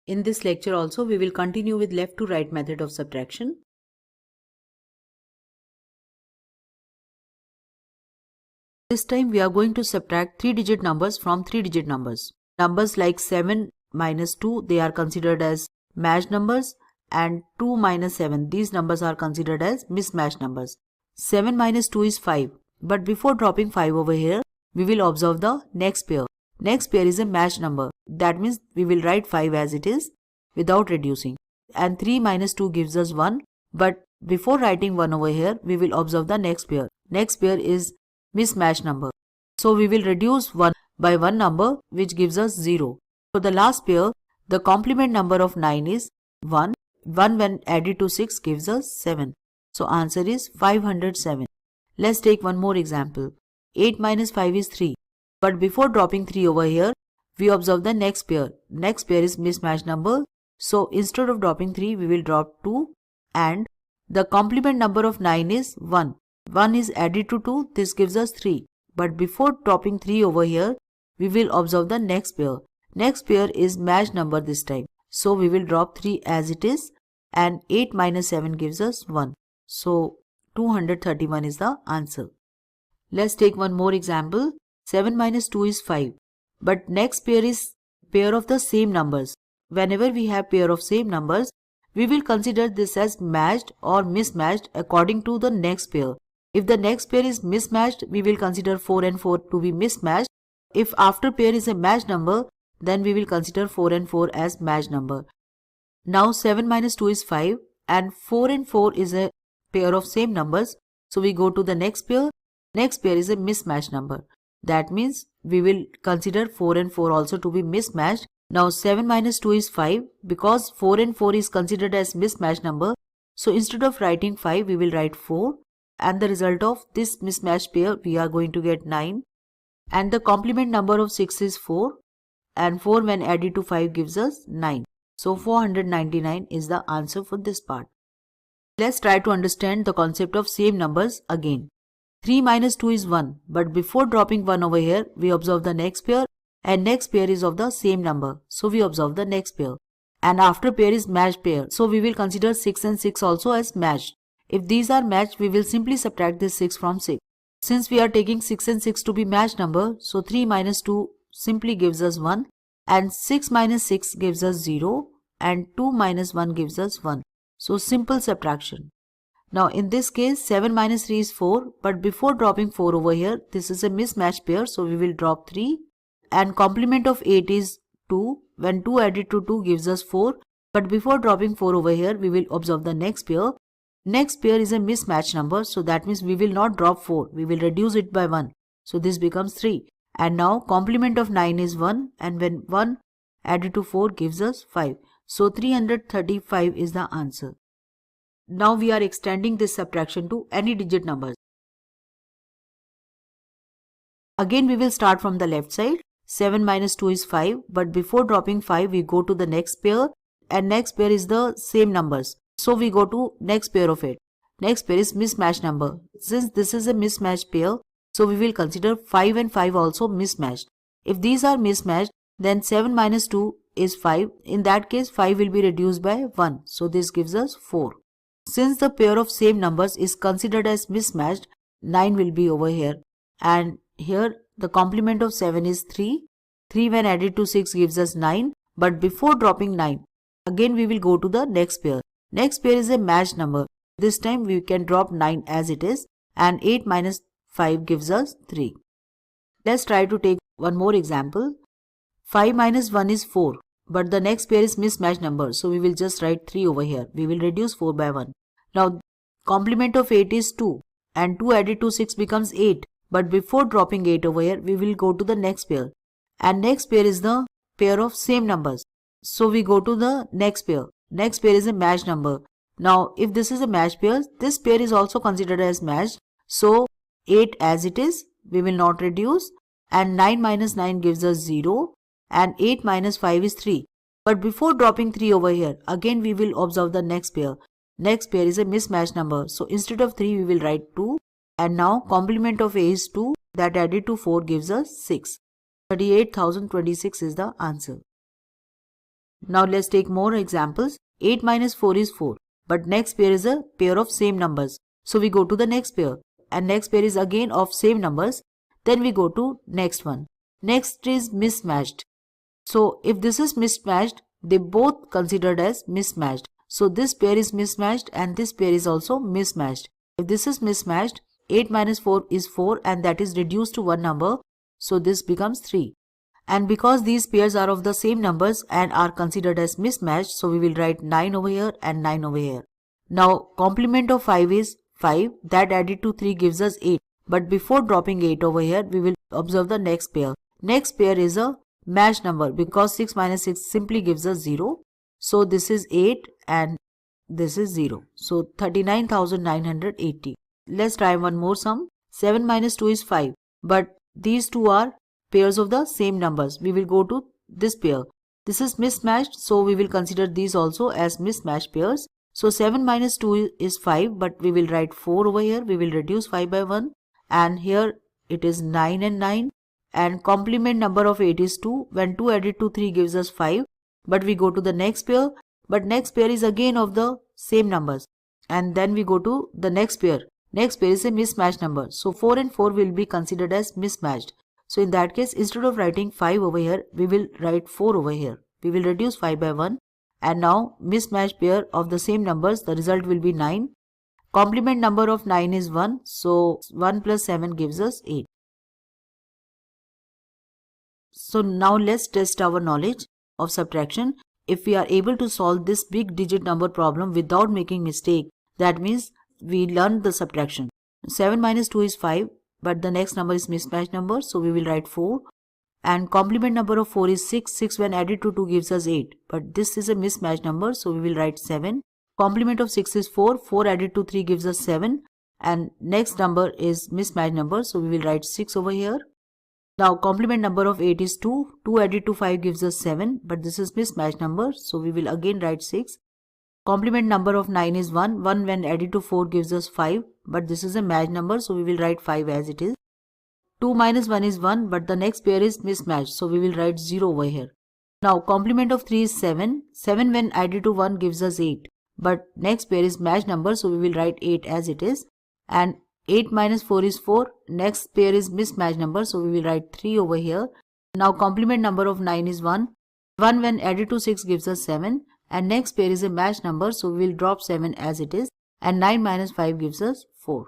In this lecture also, we will continue with left to right method of subtraction. This time we are going to subtract 3-digit numbers from 3-digit numbers. Numbers like 7 minus 2, they are considered as matched numbers, and 2 minus 7, these numbers are considered as mismatched numbers. 7 minus 2 is 5, but before dropping 5 over here, we will observe the next pair. Next pair is a matched number. That means we will write 5 as it is without reducing. And 3 minus 2 gives us 1, but before writing 1 over here, we will observe the next pair. Next pair is mismatched number. So we will reduce 1 by one number which gives us 0. So the last pair, the complement number of 9 is 1. 1 when added to 6 gives us 7. So answer is 507. Let's take one more example. 8 minus 5 is 3. But before dropping 3 over here, we observe the next pair. Next pair is mismatched number. So instead of dropping 3, we will drop 2. And the complement number of 9 is 1. 1 is added to 2, this gives us 3. But before dropping 3 over here, we will observe the next pair. Next pair is matched number this time. So we will drop 3 as it is, and 8 minus 7 gives us 1. So 231 is the answer. Let's take one more example. 7 minus 2 is 5. But next pair is pair of the same numbers. Whenever we have pair of same numbers, we will consider this as matched or mismatched according to the next pair. If the next pair is mismatched, we will consider 4 and 4 to be mismatched. If after pair is a matched number, then we will consider 4 and 4 as matched number. Now 7 minus 2 is 5 and 4 and 4 is a pair of same numbers. So we go to the next pair. Next pair is a mismatched number. That means we will consider 4 and 4 also to be mismatched. Now 7 minus 2 is 5 because 4 and 4 is considered as mismatched number. So instead of writing 5, we will write 4. And the result of this mismatched pair, we are going to get 9. And the complement number of 6 is 4. And 4 when added to 5 gives us 9. So 499 is the answer for this part. Let's try to understand the concept of same numbers again. 3 minus 2 is 1. But before dropping 1 over here, we observe the next pair. And next pair is of the same number. So we observe the next pair. And after pair is matched pair. So we will consider 6 and 6 also as matched. If these are matched, we will simply subtract this 6 from 6. Since we are taking 6 and 6 to be matched number, so 3 minus 2 simply gives us 1. And 6 minus 6 gives us 0. And 2 minus 1 gives us 1. So simple subtraction. Now in this case, 7 minus 3 is 4. But before dropping 4 over here, this is a mismatched pair. So we will drop 3. And complement of 8 is 2. When 2 added to 2 gives us 4. But before dropping 4 over here, we will observe the next pair. Next pair is a mismatched number. So that means we will not drop 4. We will reduce it by 1. So this becomes 3. And now complement of 9 is 1. And when 1 added to 4 gives us 5. So 335 is the answer. Now we are extending this subtraction to any digit numbers. Again we will start from the left side. 7 minus 2 is 5. But before dropping 5, we go to the next pair. And next pair is the same numbers. So we go to next pair of it. Next pair is mismatched number. Since this is a mismatched pair, so we will consider 5 and 5 also mismatched. If these are mismatched, then 7 minus 2 is 5. In that case, 5 will be reduced by 1. So this gives us 4. Since the pair of same numbers is considered as mismatched, 9 will be over here. And here the complement of 7 is 3. 3 when added to 6 gives us 9. But before dropping 9, again we will go to the next pair. Next pair is a matched number. This time we can drop 9 as it is, and 8 minus 5 gives us 3. Let's try to take one more example. 5 minus 1 is 4. But the next pair is mismatched number. So we will just write 3 over here. We will reduce 4 by 1. Now complement of 8 is 2. And 2 added to 6 becomes 8. But before dropping 8 over here, we will go to the next pair. And next pair is the pair of same numbers. So we go to the next pair. Next pair is a matched number. Now if this is a matched pair, this pair is also considered as matched. So 8 as it is, we will not reduce. And 9 minus 9 gives us 0. And 8 minus 5 is 3. But before dropping 3 over here, again we will observe the next pair. Next pair is a mismatched number. So instead of 3, we will write 2. And now complement of A is 2. That added to 4 gives us 6. 38,026 is the answer. Now let's take more examples. 8 minus 4 is 4, but next pair is a pair of same numbers. So we go to the next pair, and next pair is again of same numbers. Then we go to next one. Next is mismatched. So if this is mismatched, they both considered as mismatched. So this pair is mismatched and this pair is also mismatched. If this is mismatched, 8 minus 4 is 4 and that is reduced to one number. So this becomes 3. And because these pairs are of the same numbers and are considered as mismatched, so we will write 9 over here and 9 over here. Now complement of 5 is 5. That added to 3 gives us 8. But before dropping 8 over here, we will observe the next pair. Next pair is a matched number because 6 minus 6 simply gives us 0. So this is 8 and this is 0. So 39,980. Let's try one more sum. 7 minus 2 is 5. But these two are pairs of the same numbers. We will go to this pair. This is mismatched, so we will consider these also as mismatched pairs. So 7 minus 2 is 5, but we will write 4 over here. We will reduce 5 by 1. And here it is 9 and 9. And complement number of 8 is 2. When 2 added to 3 gives us 5. But we go to the next pair. But next pair is again of the same numbers. And then we go to the next pair. Next pair is a mismatched number. So 4 and 4 will be considered as mismatched. So in that case, instead of writing 5 over here, we will write 4 over here. We will reduce 5 by 1. And now mismatched pair of the same numbers, the result will be 9. Complement number of 9 is 1. So 1 plus 7 gives us 8. So now let's test our knowledge of subtraction. If we are able to solve this big digit number problem without making mistake, that means we learned the subtraction. 7 minus 2 is 5. But the next number is mismatched number, so we will write 4. And complement number of 4 is 6. 6 when added to 2 gives us 8. But this is a mismatched number, so we will write 7. Complement of 6 is 4. 4 added to 3 gives us 7. And next number is mismatched number, so we will write 6 over here. Now complement number of 8 is 2. 2 added to 5 gives us 7. But this is mismatched number, so we will again write 6. Complement number of 9 is 1. 1 when added to 4 gives us 5. But this is a matched number, so we will write 5 as it is. 2 minus 1 is 1, but the next pair is mismatched, so we will write 0 over here. Now complement of 3 is 7. 7 when added to 1 gives us 8. But next pair is matched number, so we will write 8 as it is. And 8 minus 4 is 4. Next pair is mismatched number, so we will write 3 over here. Now complement number of 9 is 1. 1 when added to 6 gives us 7. And next pair is a matched number, so we will drop 7 as it is. And 9 minus 5 gives us 4.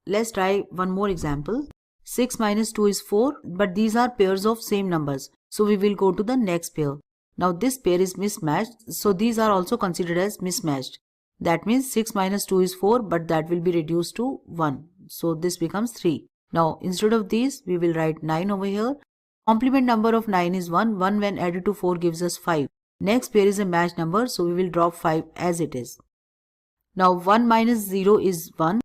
Let's try one more example. 6 minus 2 is 4, but these are pairs of same numbers. So we will go to the next pair. Now this pair is mismatched, so these are also considered as mismatched. That means 6 minus 2 is 4, but that will be reduced to 1. So this becomes 3. Now instead of these, we will write 9 over here. Complement number of 9 is 1. 1 when added to 4 gives us 5. Next pair is a matched number, so we will drop 5 as it is. Now 1 minus 0 is 1.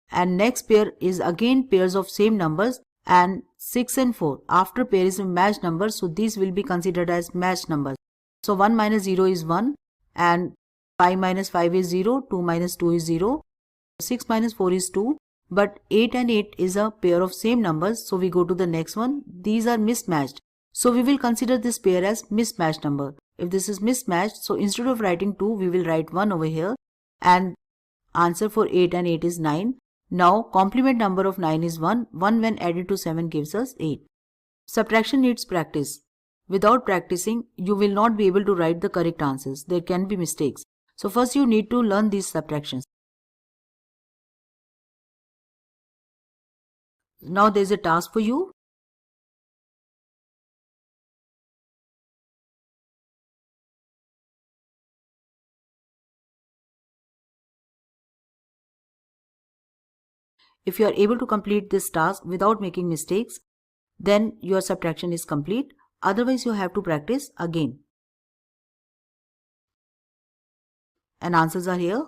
And next pair is again pairs of same numbers, and 6 and 4. After pair is a matched number, so these will be considered as matched numbers. So 1 minus 0 is 1 and 5 minus 5 is 0, 2 minus 2 is 0, 6 minus 4 is 2. But 8 and 8 is a pair of same numbers, so we go to the next one. These are mismatched. So we will consider this pair as mismatched number. If this is mismatched, so instead of writing 2, we will write 1 over here. And answer for 8 and 8 is 9. Now complement number of 9 is 1. 1 when added to 7 gives us 8. Subtraction needs practice. Without practicing, you will not be able to write the correct answers. There can be mistakes. So first you need to learn these subtractions. Now there is a task for you. If you are able to complete this task without making mistakes, then your subtraction is complete. Otherwise, you have to practice again. And answers are here.